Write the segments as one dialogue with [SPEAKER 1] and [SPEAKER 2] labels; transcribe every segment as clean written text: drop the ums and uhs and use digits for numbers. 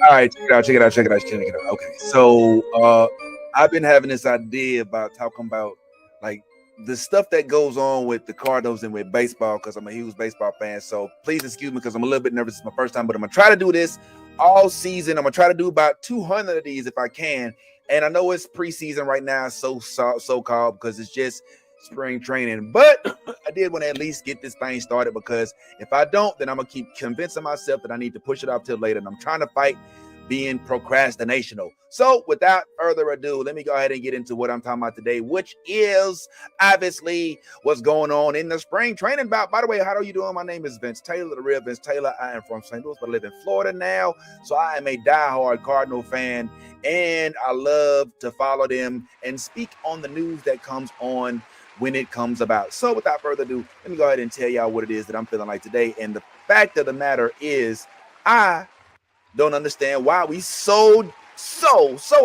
[SPEAKER 1] All right, check it out. Okay, so I've been having this idea about talking about like the stuff that goes on with the Cardinals and with baseball because I'm a huge baseball fan. So please excuse me because I'm a little bit nervous. It's my first time, but I'm gonna try to do this all season. I'm gonna try to do about 200 of these if I can. And I know it's preseason right now, so called because it's just spring training. But I did want to at least get this thing started because if I don't, then I'm gonna keep convincing myself that I need to push it off till later. And I'm trying to fight being procrastinational. So without further ado, let me go ahead and get into what I'm talking about today, which is obviously what's going on in the spring training bout. By the way, how are you doing? My name is Vince Taylor, the real Vince Taylor. I am from St. Louis, but I live in Florida now. So I am a diehard Cardinal fan, and I love to follow them and speak on the news that comes on when it comes about. So without further ado, let me go ahead and tell y'all what it is that I'm feeling like today. And the fact of the matter is, I don't understand why we so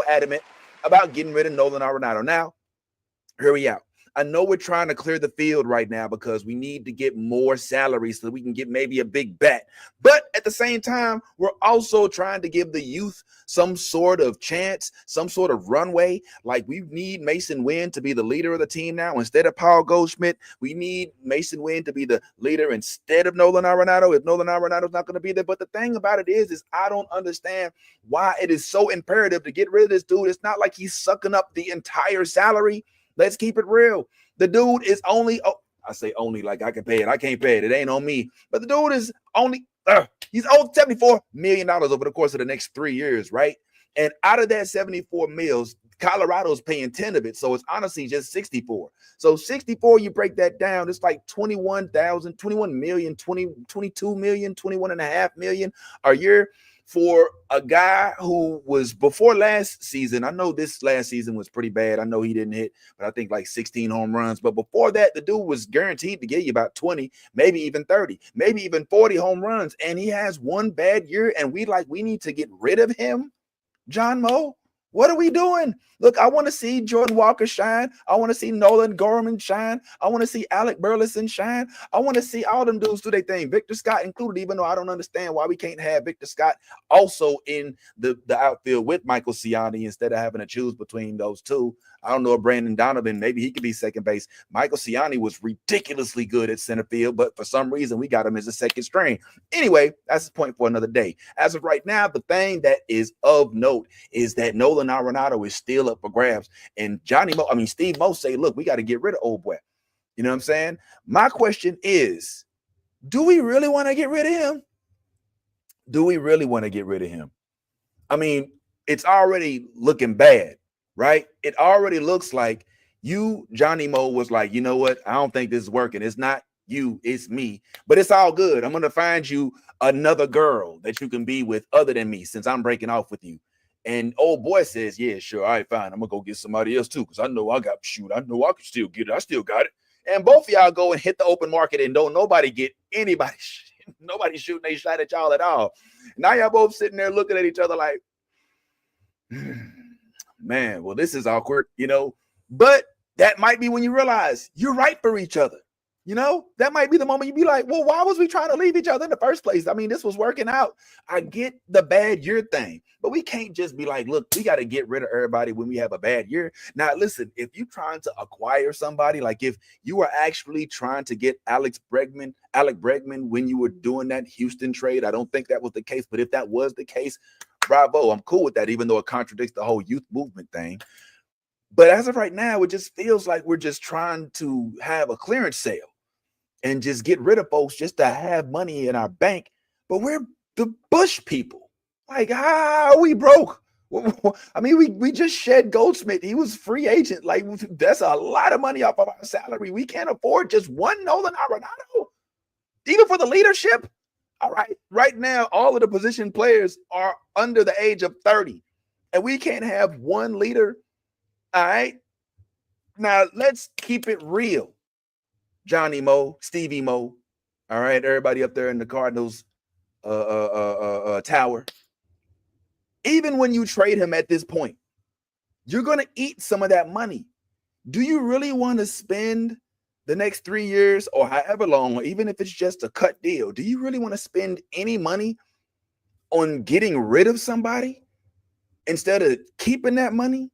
[SPEAKER 1] adamant about getting rid of Nolan Arenado. Now, hear me out. I know we're trying to clear the field right now because we need to get more salary so that we can get maybe a big bet. But at the same time, we're also trying to give the youth some sort of chance, some sort of runway. Like we need Mason Wynn to be the leader of the team now instead of Paul Goldschmidt. We need Mason Wynn to be the leader instead of Nolan Arenado if Nolan Arenado's not going to be there. But the thing about it is I don't understand why it is so imperative to get rid of this dude. It's not like he's sucking up the entire salary. Let's keep it real. The dude is only, I say only like I can pay it. I can't pay it. It ain't on me. But the dude is only, he's owed $74 million over the course of the next 3 years, right? And out of that 74 mils, Colorado's paying 10 of it. So it's honestly just 64. So 64, you break that down, it's like 21 million, 22 million, 21.5 million a year for a guy who was before last season. I know this last season was pretty bad. I know he didn't hit, but I think like 16 home runs. But before that, the dude was guaranteed to give you about 20, maybe even 30, maybe even 40 home runs. And he has one bad year, and we need to get rid of him. John Moe, what are we doing? Look, I want to see Jordan Walker shine. I want to see Nolan Gorman shine. I want to see Alec Burleson shine. I want to see all them dudes do their thing, Victor Scott included, even though I don't understand why we can't have Victor Scott also in the outfield with Michael Ciani instead of having to choose between those two. I don't know if Brandon Donovan, maybe he could be second base. Michael Ciani was ridiculously good at center field, but for some reason we got him as a second string. Anyway, that's a point for another day. As of right now, the thing that is of note is that Nolan Arenado is still up for grabs. And Steve Moe say, look, we got to get rid of old boy. You know what I'm saying? My question is, do we really want to get rid of him? Do we really want to get rid of him? I mean, it's already looking bad, right? It already looks like you, Johnny Moe, was like, you know what? I don't think this is working. It's not you, it's me. But it's all good. I'm going to find you another girl that you can be with other than me since I'm breaking off with you. And old boy says, yeah, sure. All right, fine. I'm going to go get somebody else too because I know I got shoot. I know I can still get it. I still got it. And both of y'all go and hit the open market and don't nobody get anybody. Nobody shooting a shot at y'all at all. Now y'all both sitting there looking at each other like, man, well, this is awkward, but that might be when you realize you're right for each other. That might be the moment you be like, well, why was we trying to leave each other in the first place? I mean, this was working out. I get the bad year thing, but we can't just be like, look, we got to get rid of everybody when we have a bad year. Now, listen, if you're trying to acquire somebody, like if you were actually trying to get Alec Bregman, when you were doing that Houston trade, I don't think that was the case, but if that was the case, bravo, I'm cool with that, even though it contradicts the whole youth movement thing. But as of right now, it just feels like we're just trying to have a clearance sale and just get rid of folks just to have money in our bank. But we're the Bush people. Like, how are we broke? I mean, we just shed Goldsmith. He was free agent. Like, that's a lot of money off of our salary. We can't afford just one Nolan Arenado, even for the leadership. All right. Right now, all of the position players are under the age of 30, and we can't have one leader. All right. Now, let's keep it real. Johnny Moe, Stevie Moe, all right, everybody up there in the Cardinals tower. Even when you trade him at this point, you're going to eat some of that money. Do you really want to spend the next 3 years or however long, or even if it's just a cut deal, do you really want to spend any money on getting rid of somebody instead of keeping that money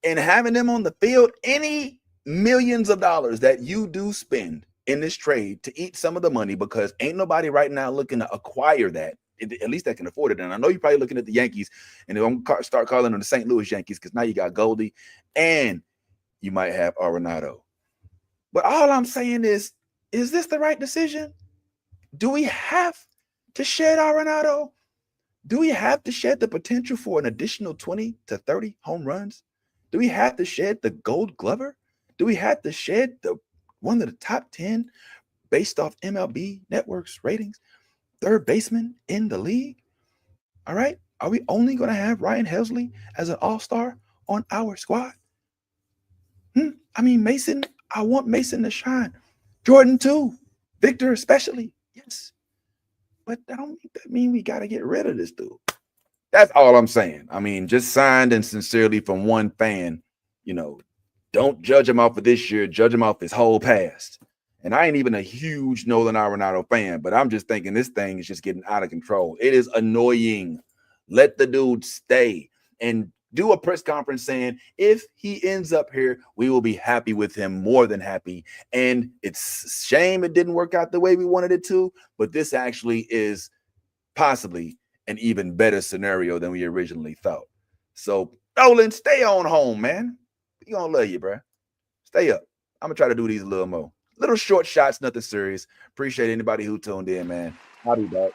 [SPEAKER 1] and having them on the field? Any millions of dollars that you do spend in this trade to eat some of the money, because ain't nobody right now looking to acquire that, at least that can afford it. And I know you're probably looking at the Yankees, and I'm gonna start calling them the St. Louis Yankees, because now you got Goldie and you might have Arenado. But all I'm saying is this the right decision? Do we have to shed Arenado? Do we have to shed the potential for an additional 20 to 30 home runs? Do we have to shed the Gold Glover? Do we have to shed the one of the top 10 based off MLB Network's ratings, third baseman in the league? All right. Are we only going to have Ryan Helsley as an all-star on our squad? I mean, Mason, I want Mason to shine. Jordan too. Victor especially. Yes. But that don't mean we got to get rid of this dude. That's all I'm saying. I mean, just signed and sincerely from one fan, don't judge him off of this year, judge him off his whole past. And I ain't even a huge Nolan Arenado fan, but I'm just thinking this thing is just getting out of control. It is annoying. Let the dude stay and do a press conference saying, if he ends up here, we will be happy with him, more than happy. And it's a shame it didn't work out the way we wanted it to, but this actually is possibly an even better scenario than we originally thought. So, Nolan, stay on home, man. We gonna love you, bro. Stay up. I'm gonna try to do these a little more. Little short shots, nothing serious. Appreciate anybody who tuned in, man. I'll be back.